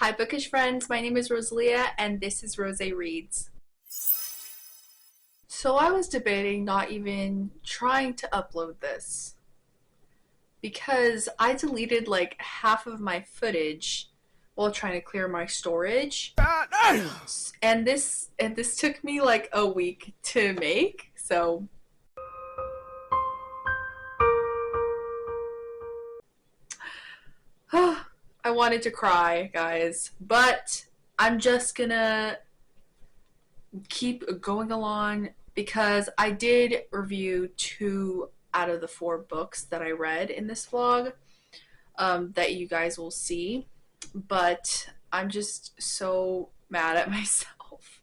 Hi bookish friends, my name is Rosalia and this is RozayReads. So I was debating not even trying to upload this because I deleted like half of my footage while trying to clear my storage. And this took me like a week to make. So I wanted to cry, guys, but I'm just gonna keep going along because I did review 2 out of the 4 books that I read in this vlog that you guys will see, but I'm just so mad at myself.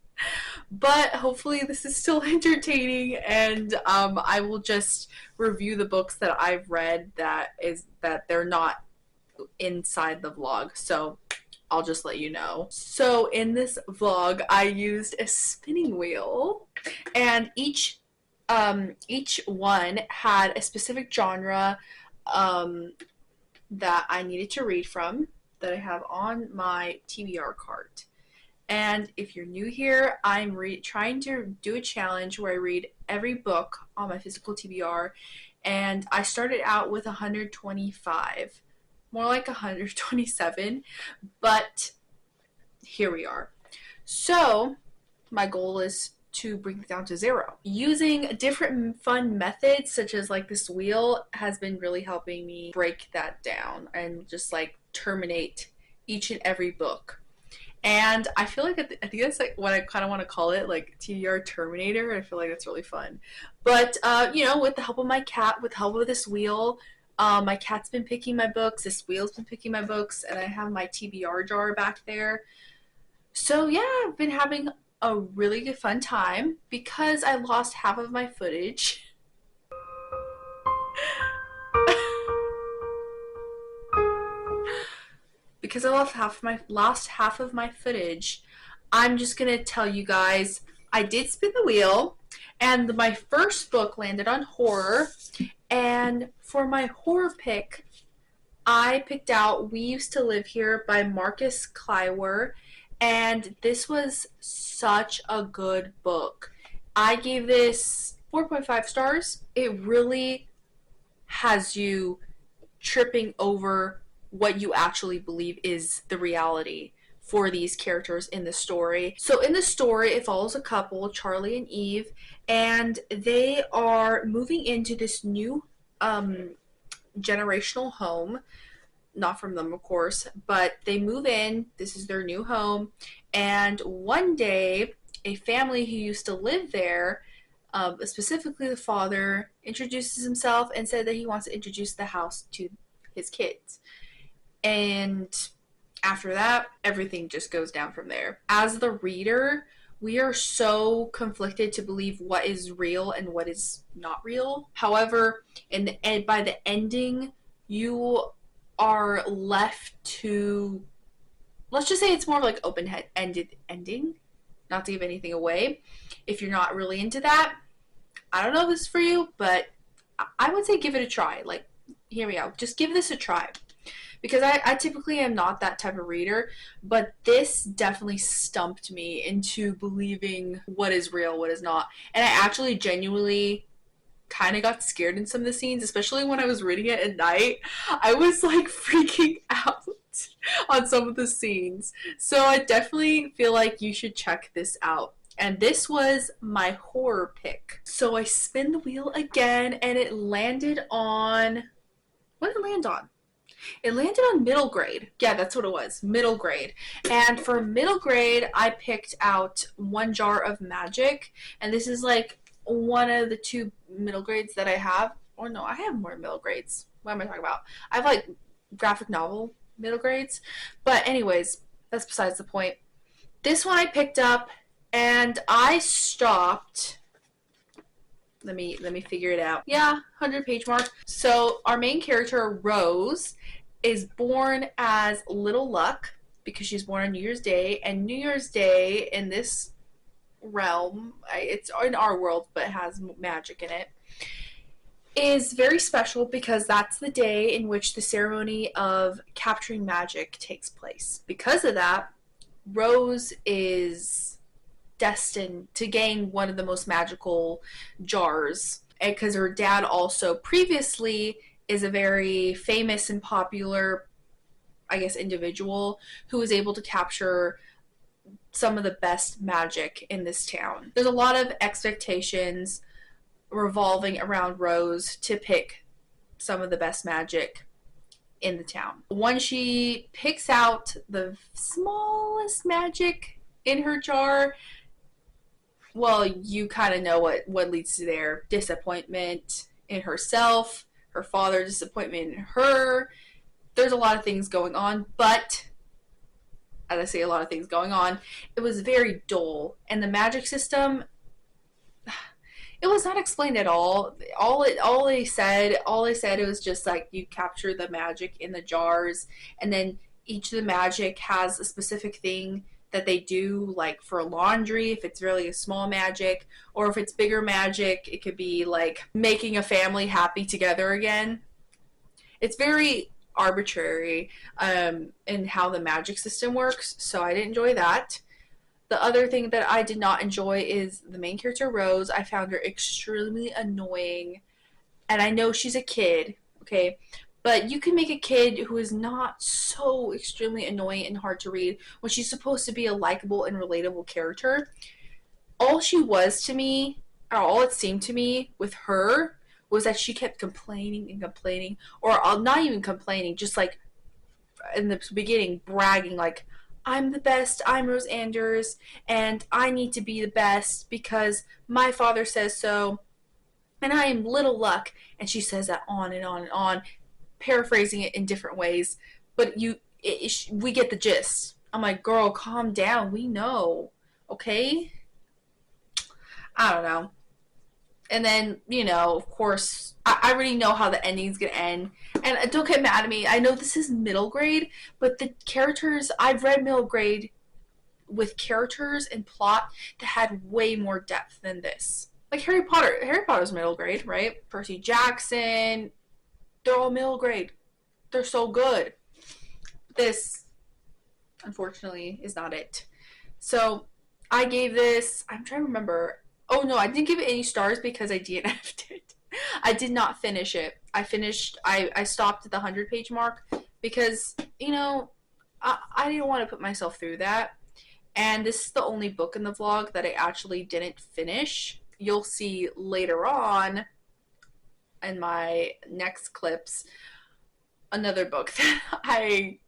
But hopefully this is still entertaining, and I will just review the books that I've read that they're not inside the vlog, so I'll just let you know. So in this vlog I used a spinning wheel, and each one had a specific genre that I needed to read from that I have on my TBR cart. And if you're new here, I'm trying to do a challenge where I read every book on my physical TBR, and I started out with 125, more like 127, but here we are. So my goal is to bring it down to 0. Using different fun methods such as like this wheel has been really helping me break that down and just like terminate each and every book. And I feel like I think that's like what I kind of want to call it, like TBR Terminator. I feel like that's really fun. But you know, with the help of my cat, with the help of this wheel, my cat's been picking my books, this wheel's been picking my books, and I have my TBR jar back there. So yeah, I've been having a really good fun time because I lost half of my footage. Because I lost half of my footage, I'm just gonna tell you guys I did spin the wheel, and my first book landed on horror. And for my horror pick, I picked out We Used to Live Here by Marcus Clywer, and this was such a good book. I gave this 4.5 stars. It really has you tripping over what you actually believe is the reality for these characters in the story. So in the story, it follows a couple, Charlie and Eve, and they are moving into this new generational home. Not from them, of course, but they move in. This is their new home, and one day a family who used to live there, specifically the father, introduces himself and said that he wants to introduce the house to his kids. And after that, everything just goes down from there. As the reader, we are so conflicted to believe what is real and what is not real. However, by the ending, you are left to, let's just say it's more of like open-ended ending, not to give anything away. If you're not really into that, I don't know if this is for you, but I would say give it a try. Like, here we go. Just give this a try. Because I typically am not that type of reader, but this definitely stumped me into believing what is real, what is not. And I actually genuinely kind of got scared in some of the scenes, especially when I was reading it at night. I was like freaking out on some of the scenes. So I definitely feel like you should check this out. And this was my horror pick. So I spin the wheel again, and it landed on... What did it land on? It landed on middle grade. Yeah, that's what it was. Middle grade. And for middle grade, I picked out One Jar of Magic. And this is like one of the 2 middle grades that I have. Or no, I have more middle grades. What am I talking about? I have like graphic novel middle grades. But anyways, that's besides the point. This one I picked up, and I stopped... Let me figure it out. Yeah, 100-page mark. So our main character, Rose, is born as Little Luck because she's born on New Year's Day. And New Year's Day in this realm, it's in our world, but it has magic in it. is very special because that's the day in which the ceremony of capturing magic takes place. Because of that, Rose is destined to gain one of the most magical jars. Because her dad also previously is a very famous and popular, I guess, individual who was able to capture some of the best magic in this town. There's a lot of expectations revolving around Rose to pick some of the best magic in the town. Once she picks out the smallest magic in her jar, well, you kind of know what leads to there. Disappointment in herself, her father, disappointment in her. There's a lot of things going on, but as I say, a lot of things going on, it was very dull. And the magic system, it was not explained at all. All they said, it was just like you capture the magic in the jars, and then each of the magic has a specific thing that they do, like for laundry, if it's really a small magic, or if it's bigger magic, it could be like making a family happy together again. It's very arbitrary in how the magic system works, so I didn't enjoy that. The other thing that I did not enjoy is the main character, Rose. I found her extremely annoying. And I know she's a kid, okay? But you can make a kid who is not so extremely annoying and hard to read when she's supposed to be a likable and relatable character. All she was to me, or all it seemed to me with her, was that she kept complaining and complaining. Or not even complaining, just like in the beginning bragging like, I'm the best, I'm Rose Anders, and I need to be the best because my father says so, and I am little luck. And she says that on and on and on, paraphrasing it in different ways, but we get the gist. I'm like, girl, calm down, we know, okay? I don't know. And then, of course, I already know how the ending's gonna end. And don't get mad at me. I know this is middle grade, but the characters, I've read middle grade with characters and plot that had way more depth than this. Like Harry Potter. Harry Potter's middle grade, right? Percy Jackson, they're all middle grade. They're so good. This, unfortunately, is not it. So, I gave this, I'm trying to remember. Oh no, I didn't give it any stars because I DNF'd it. I did not finish it. I stopped at the 100-page mark because, I didn't want to put myself through that. And this is the only book in the vlog that I actually didn't finish. You'll see later on in my next clips another book that I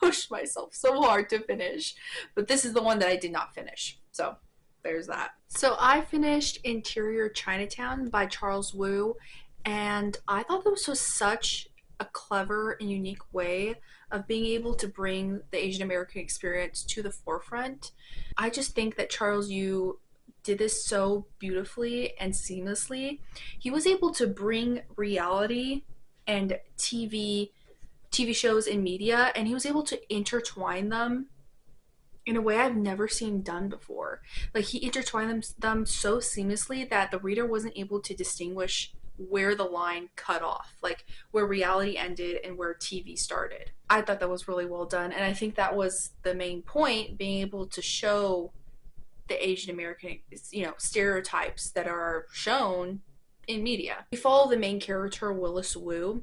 pushed myself so hard to finish. But this is the one that I did not finish. So there's that. So I finished Interior Chinatown by Charles Wu, and I thought this was such a clever and unique way of being able to bring the Asian American experience to the forefront. I just think that Charles Wu did this so beautifully and seamlessly. He was able to bring reality and TV shows and media, and he was able to intertwine them in a way I've never seen done before. Like, he intertwined them so seamlessly that the reader wasn't able to distinguish where the line cut off, like where reality ended and where TV started. I thought that was really well done, and I think that was the main point, being able to show the Asian American, stereotypes that are shown in media. We follow the main character, Willis Wu,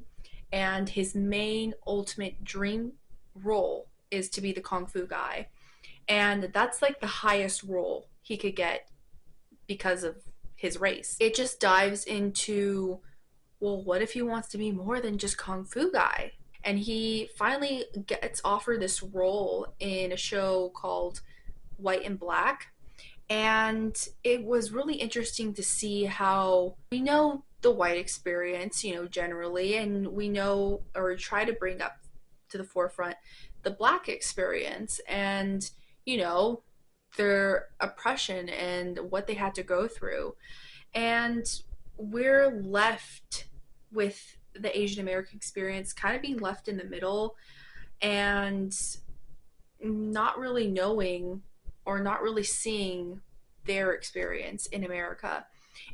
and his main ultimate dream role is to be the Kung Fu guy. And that's like the highest role he could get because of his race. It just dives into, well, what if he wants to be more than just Kung Fu guy? And he finally gets offered this role in a show called White and Black. And it was really interesting to see how we know the white experience, generally, and we know, or try to bring up to the forefront, the black experience and, their oppression and what they had to go through. And we're left with the Asian American experience kind of being left in the middle and not really knowing or not really seeing their experience in America.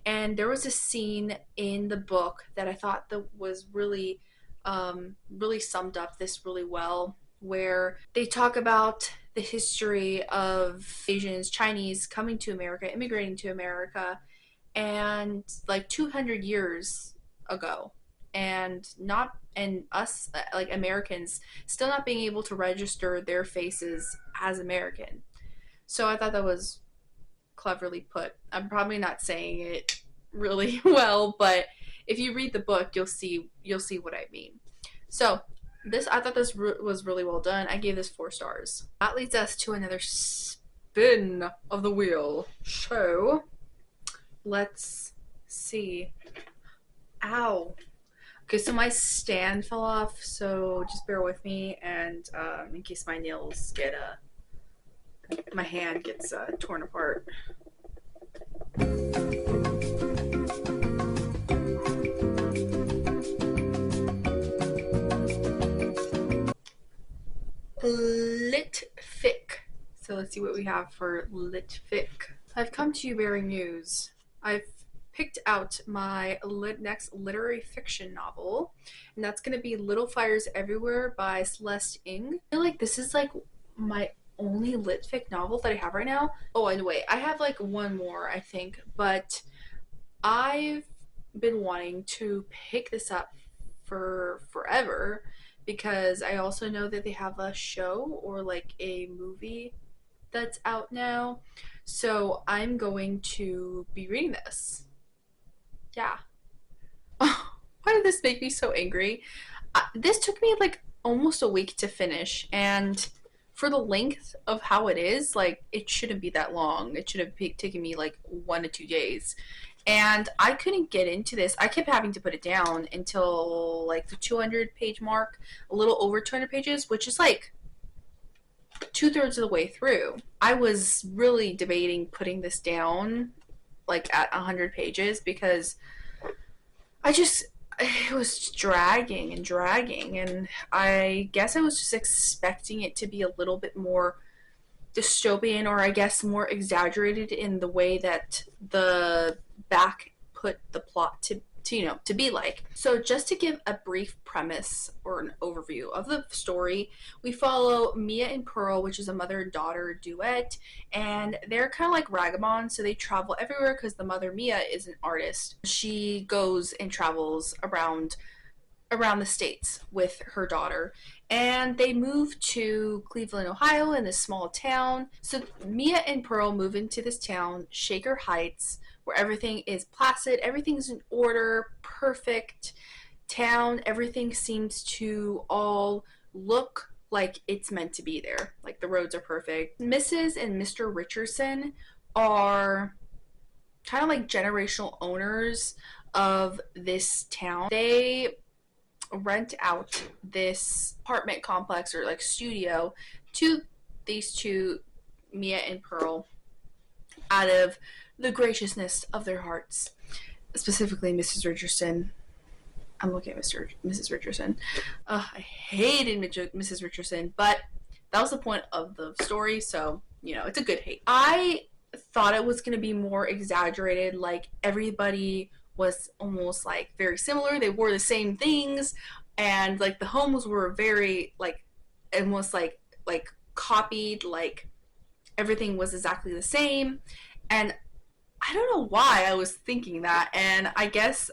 And there was a scene in the book that I thought that was really summed up this really well, where they talk about the history of Asians, Chinese coming to America, immigrating to America, and like 200 years ago, and not and us like Americans still not being able to register their faces as American. So I thought that was cleverly put. I'm probably not saying it really well, but if you read the book, you'll see what I mean. So this I thought this was really well done. I gave this 4 stars. That leads us to another spin of the wheel. So let's see. Ow. Okay, so my stand fell off, so just bear with me, and in case my nails get my hand gets torn apart. Litfic. So let's see what we have for Litfic. I've come to you bearing news. I've picked out my next literary fiction novel, and that's going to be Little Fires Everywhere by Celeste Ng. I feel like this is like my only litfic novel that I have right now. Oh, and wait, I have like one more, I think, but I've been wanting to pick this up for forever because I also know that they have a show or like a movie that's out now. So I'm going to be reading this. Yeah. Why did this make me so angry? This took me like almost a week to finish, and for the length of how it is, like, it shouldn't be that long. It should have taken me like 1 to 2 days. And I couldn't get into this. I kept having to put it down until like the 200 page mark, a little over 200 pages, which is like 2/3 of the way through. I was really debating putting this down like at 100 pages because it was dragging and dragging, and I guess I was just expecting it to be a little bit more dystopian, or I guess more exaggerated in the way that the back put the plot to be like. So just to give a brief premise or an overview of the story, we follow Mia and Pearl, which is a mother and daughter duet, and they're kind of like vagabonds, so they travel everywhere because the mother, Mia, is an artist. She goes and travels around the states with her daughter, and they move to Cleveland, Ohio, in this small town. So Mia and Pearl move into this town, Shaker Heights, where everything is placid, everything's in order, perfect town. Everything seems to all look like it's meant to be there. Like the roads are perfect. Mrs. and Mr. Richardson are kind of like generational owners of this town. They rent out this apartment complex or like studio to these two, Mia and Pearl, out of the graciousness of their hearts. Specifically Mrs. Richardson. I'm looking at Mrs. Richardson. I hated Mrs. Richardson, but that was the point of the story, so it's a good hate. I thought it was going to be more exaggerated, like everybody was almost like very similar. They wore the same things, and like the homes were very like almost like copied, like everything was exactly the same. And I don't know why I was thinking that, and I guess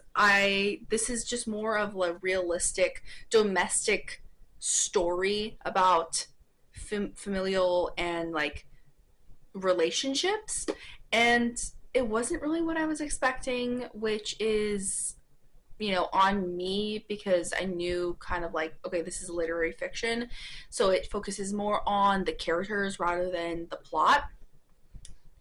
this is just more of a realistic domestic story about familial and like relationships, and it wasn't really what I was expecting, which is on me, because I knew kind of like, okay, this is literary fiction, so it focuses more on the characters rather than the plot.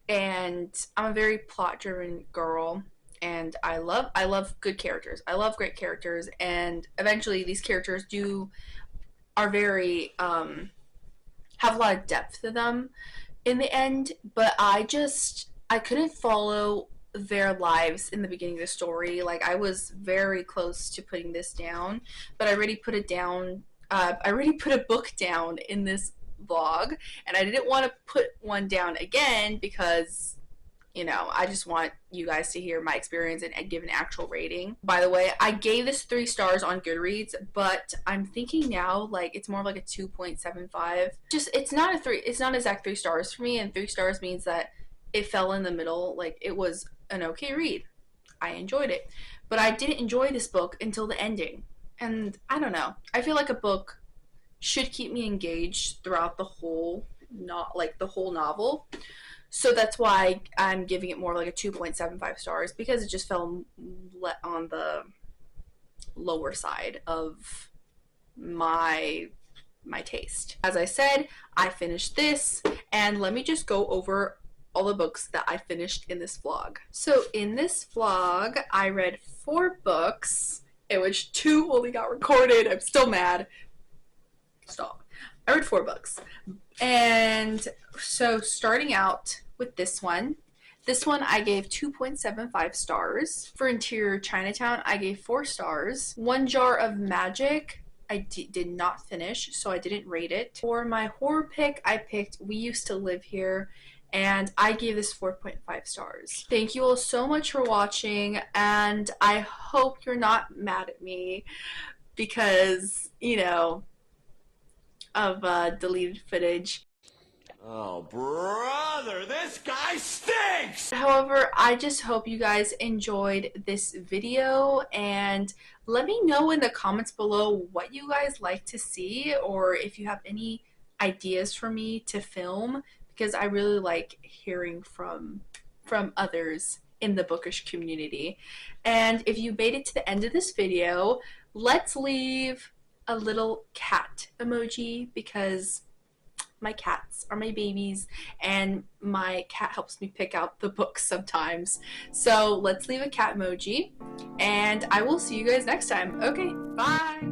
And I'm a very plot-driven girl, and I love good characters. I love great characters, and eventually these characters are very have a lot of depth to them in the end. But I couldn't follow their lives in the beginning of the story. Like, I was very close to putting this down, but I already put it down. I already put a book down in this vlog, and I didn't want to put one down again because you know, I just want you guys to hear my experience and give an actual rating. By the way, I gave this 3 stars on Goodreads, but I'm thinking now like it's more like a 2.75. Just it's not exact 3 stars for me, and 3 stars means that it fell in the middle. Like it was an okay read. I enjoyed it. But I didn't enjoy this book until the ending. And I don't know. I feel like a book should keep me engaged throughout the whole the whole novel. So that's why I'm giving it more like a 2.75 stars, because it just fell on the lower side of my taste. As I said, I finished this, and let me just go over all the books that I finished in this vlog. So in this vlog, I read 4 books, in which 2 only got recorded. I'm still mad. Stop. I read 4 books. And so starting out with this one I gave 2.75 stars. For Interior Chinatown, I gave 4 stars. One Jar of Magic, I did not finish, so I didn't rate it. For my horror pick, I picked We Used to Live Here, and I gave this 4.5 stars. Thank you all so much for watching, and I hope you're not mad at me because, you know, of deleted footage. Oh, brother, this guy stinks! However, I just hope you guys enjoyed this video, and let me know in the comments below what you guys like to see, or if you have any ideas for me to film, because I really like hearing from others in the bookish community. And if you made it to the end of this video, let's leave a little cat emoji, because my cats are my babies and my cat helps me pick out the books sometimes. So let's leave a cat emoji, and I will see you guys next time. Okay, bye!